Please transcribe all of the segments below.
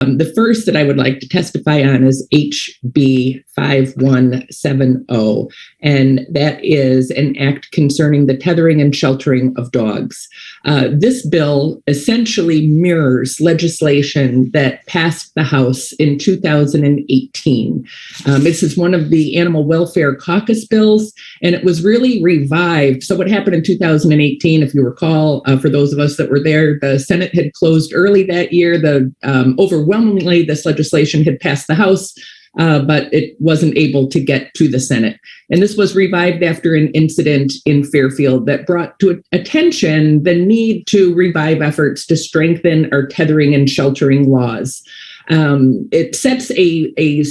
The first that I would like to testify on is HB 5170, and that is an act concerning the tethering and sheltering of dogs. This bill essentially mirrors legislation that passed the House in 2018. This is one of the Animal Welfare Caucus bills, and it was really revived. So what happened in 2018, if you recall, for those of us that were there, the Senate had closed early that year. Overwhelmingly, this legislation had passed the House, but it wasn't able to get to the Senate. And this was revived after an incident in Fairfield that brought to attention the need to revive efforts to strengthen our tethering and sheltering laws. It sets a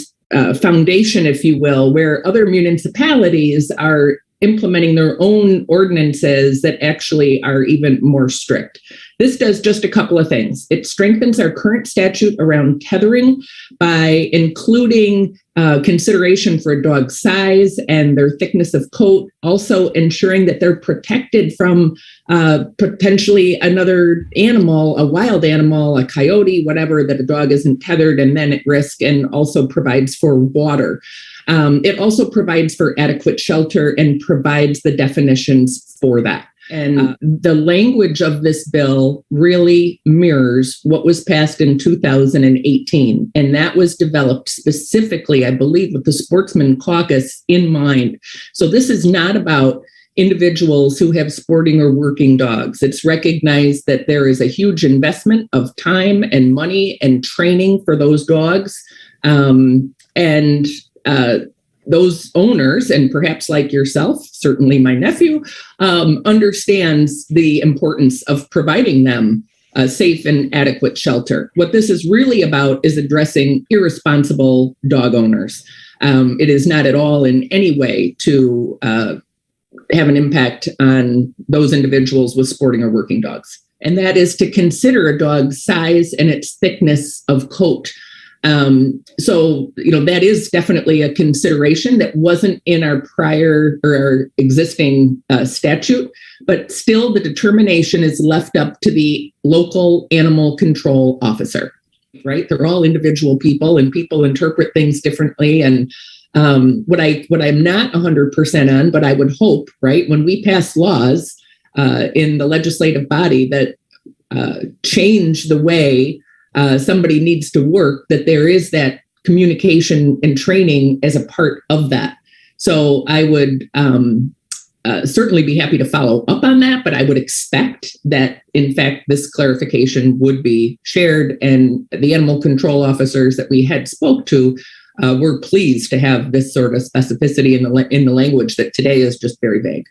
foundation, if you will, where other municipalities are implementing their own ordinances that actually are even more strict. This does just a couple of things. It strengthens our current statute around tethering by including consideration for a dog's size and their thickness of coat, also ensuring that they're protected from potentially another animal, a wild animal, a coyote, whatever, that a dog isn't tethered and then at risk, and also provides for water. It also provides for adequate shelter and provides the definitions for that. And the language of this bill really mirrors what was passed in 2018. And that was developed specifically, I believe, with the Sportsman Caucus in mind. So this is not about individuals who have sporting or working dogs. It's recognized that there is a huge investment of time and money and training for those dogs. Those owners, and perhaps like yourself, certainly my nephew, understands the importance of providing them a safe and adequate shelter. What this is really about is addressing irresponsible dog owners. It is not at all in any way to have an impact on those individuals with sporting or working dogs. And that is to consider a dog's size and its thickness of coat. That is definitely a consideration that wasn't in our prior or our existing statute, but still the determination is left up to the local animal control officer, right? They're all individual people and people interpret things differently. And what I'm not 100% on, but I would hope, right, when we pass laws in the legislative body that change the way somebody needs to work, that there is that communication and training as a part of that. So I would certainly be happy to follow up on that, but I would expect that, in fact, this clarification would be shared, and the animal control officers that we had spoke to were pleased to have this sort of specificity in the language that today is just very vague.